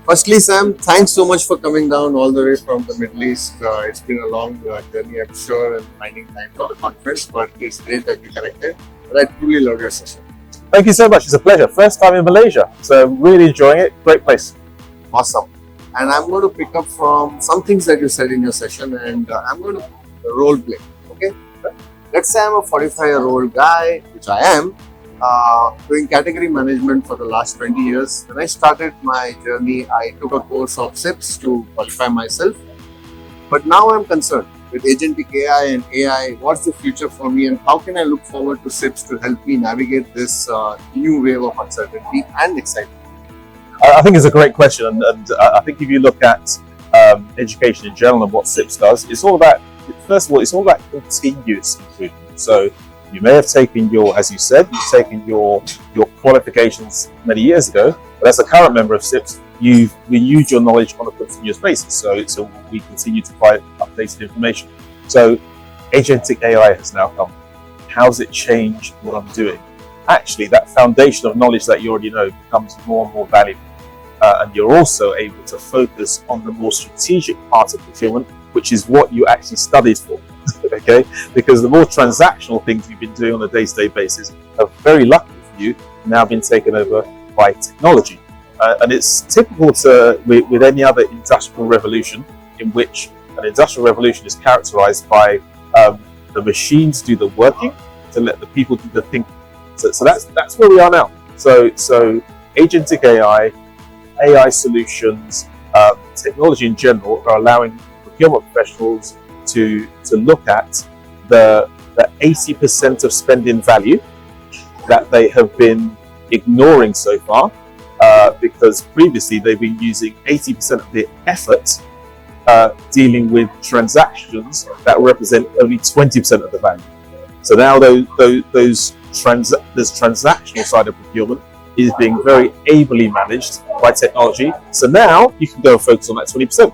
Firstly, Sam, thanks so much for coming down all the way from the Middle East. It's been a long journey, I'm sure, and finding time for the conference, but it's great that we connected. And I truly love your session. Thank you so much. It's a pleasure. First time in Malaysia, so really enjoying it. Great place. Awesome. And I'm going to pick up from some things that you said in your session, and I'm going to role play. Okay? Let's say I'm a 45-year-old guy, which I am, doing category management for the last 20 years. When I started my journey, I took a course of CIPS to qualify myself. But now I'm concerned with Agentic AI and AI. What's the future for me, and how can I look forward to CIPS to help me navigate this new wave of uncertainty and excitement? I think it's a great question, and I think if you look at education in general and what CIPS does, it's all about, first of all, it's all about continuous improvement. So you may have taken your, as you said, you've taken your qualifications many years ago, but as a current member of CIPS, you've renewed your knowledge on a continuous basis. So we continue to provide updated information. So Agentic AI has now come. How's it changed what I'm doing? Actually, that foundation of knowledge that you already know becomes more and more valuable. And you're also able to focus on the more strategic part of procurement, which is what you actually studied for. Okay? Because the more transactional things you've been doing on a day-to-day basis are very lucky for you now been taken over by technology. And it's typical with any other industrial revolution, in which an industrial revolution is characterized by the machines do the working to let the people do the thinking. So that's where we are now. So Agentic AI, AI solutions, technology in general are allowing procurement professionals to look at the 80% of spending value that they have been ignoring so far, because previously they've been using 80% of their effort dealing with transactions that represent only 20% of the value. So now this transactional side of procurement is being very ably managed by technology. So now you can go and focus on that 20%.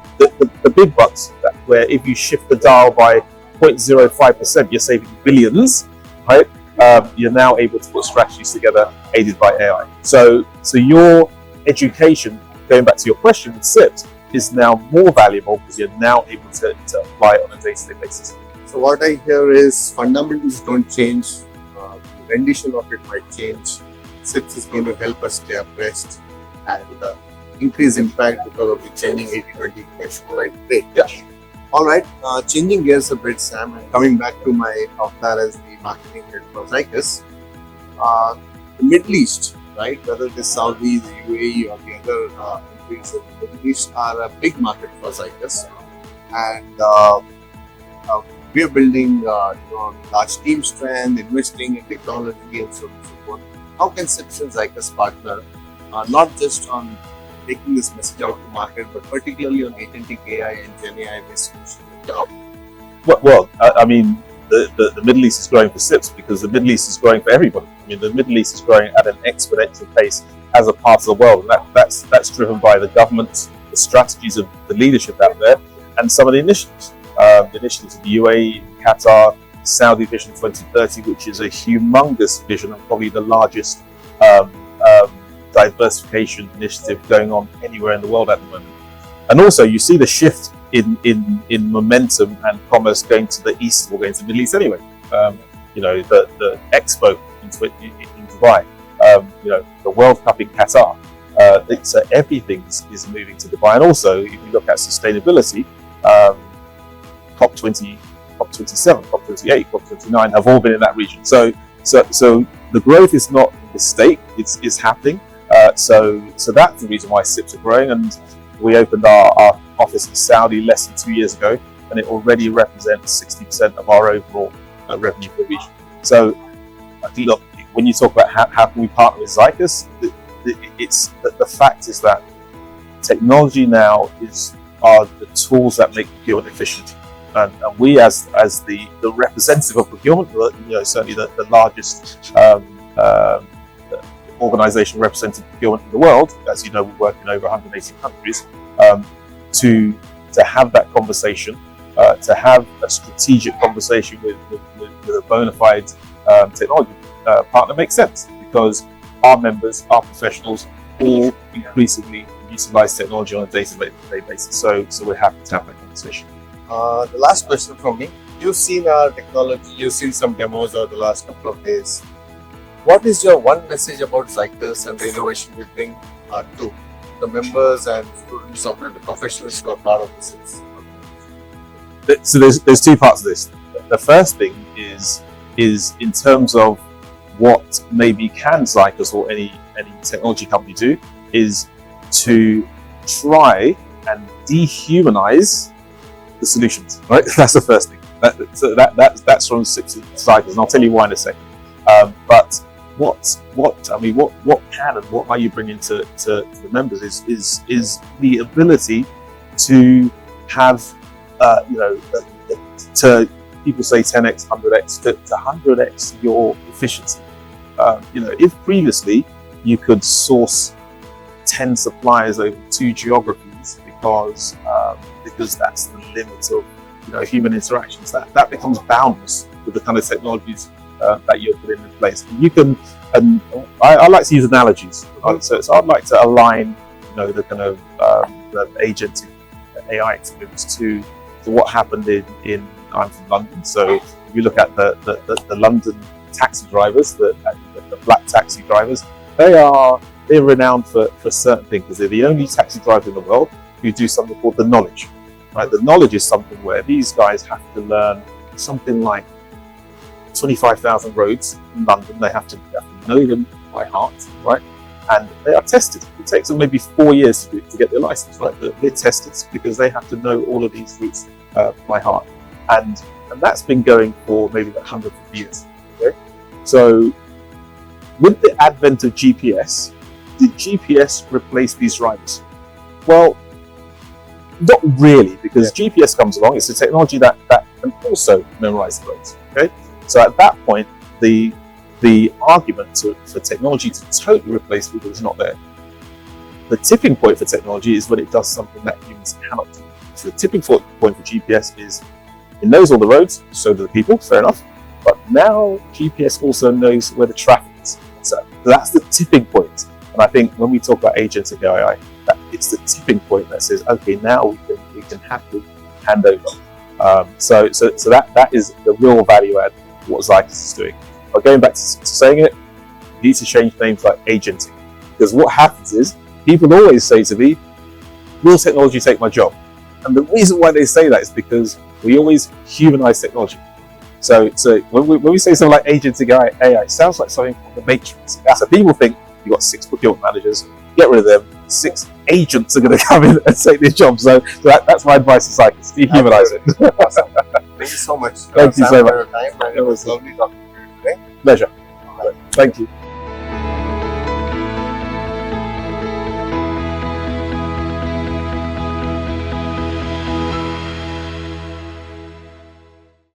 The big bucks, where if you shift the dial by 0.05%, you're saving billions, right? You're now able to put strategies together aided by AI. So your education, going back to your question with CIPS, is now more valuable because you're now able to apply it on a day-to-day basis. So what I hear is fundamentals don't change, the rendition of it might change. CIPS is going to help us stay abreast and increase impact because of the changing 80-20 equation, right? Great. Yeah. All right. Changing gears a bit, Sam, and coming back to my avatar as the marketing head for Zycus, the Middle East, right? Whether it is Saudi, the UAE, or the other countries in the Middle East are a big market for Zycus, and we are building large team strength, investing in technology, and so on and so forth. How can CIPS and Zycus partner, not just on taking this message out to market, but particularly on Agentic AI and Gen AI based solutions? Well, I mean, the Middle East is growing for CIPS because the Middle East is growing for everybody. I mean, the Middle East is growing at an exponential pace as a part of the world, and that's driven by the government, the strategies of the leadership out there, and some of the initiatives. The initiatives of the UAE, Qatar, Saudi Vision 2030, which is a humongous vision and probably the largest diversification initiative going on anywhere in the world at the moment. And also you see the shift in momentum and commerce going to the east or going to the Middle East anyway. The Expo in Dubai, the World Cup in Qatar. So everything is moving to Dubai. And also if you look at sustainability, COP20, COP27, COP28, COP29 have all been in that region. So the growth is not a mistake; it's happening. So that's the reason why CIPS are growing. And we opened our office in Saudi less than 2 years ago, and it already represents 60% of our overall revenue per region. So I think, look, when you talk about how can we partner with Zycus, the fact is that technology now are the tools that make procurement efficient. And we, as the representative of procurement, certainly the largest organisation representing procurement in the world, as you know, we work in over 180 countries, to have that conversation, to have a strategic conversation with a bona fide technology partner makes sense, because our members, our professionals, all increasingly use utilize technology on a day-to-day basis. So we're happy to have that conversation. The last question from me. You've seen our technology, you've seen some demos over the last couple of days. What is your one message about Zycus and the innovation we bring to the members and students of the professionals who are part of this? So there's two parts of this. The first thing is in terms of what maybe can Zycus or any technology company do, is to try and dehumanize the solutions, right? That's the first thing. That's from CIPS and Zycus, and I'll tell you why in a second. But what can and what are you bringing to the members is the ability to have to people say 10x, 100x, to 100x your efficiency. If previously you could source 10 suppliers over 2 geographies because that's the limit of human interactions, that becomes boundless with the kind of technologies that you're putting in place. And you can, and I like to use analogies. So I'd like to align, the kind of the Agentic AI experience to what happened in I'm from London. So if you look at the London taxi drivers, the black taxi drivers, they're renowned for certain things, because they're the only taxi driver in the world who do something called the knowledge. Right? The knowledge is something where these guys have to learn something like 25,000 roads in London. They have to know them by heart, right? And they are tested. It takes them maybe 4 years to get their license, right? They're tested because they have to know all of these routes by heart. And that's been going for maybe 150 years. Okay? So with the advent of GPS, did GPS replace these drivers? Well, not really, because GPS comes along. It's a technology that can also memorize the roads. Okay, so at that point, the argument for technology to totally replace people is not there. The tipping point for technology is when it does something that humans cannot do. So the tipping point for GPS is it knows all the roads, so do the people. Fair enough, but now GPS also knows where the traffic is. So that's the tipping point. And I think when we talk about Agentic AI, it's the tipping point that says, okay, now we can happily hand over. So that is the real value add what Zycus is doing. But going back to saying it, you need to change names like Agentic, because what happens is people always say to me, "Will technology take my job?" And the reason why they say that is because we always humanize technology. So when we say something like Agentic AI, it sounds like something from the Matrix. So people think you've got 6 procurement managers, get rid of them, 6 agents are going to come in and take their job. So that's my advice to Zycus: dehumanize it. Awesome. Thank you so much. Thank you so much. For your time, and it was lovely talking to you today. Pleasure. Thank you.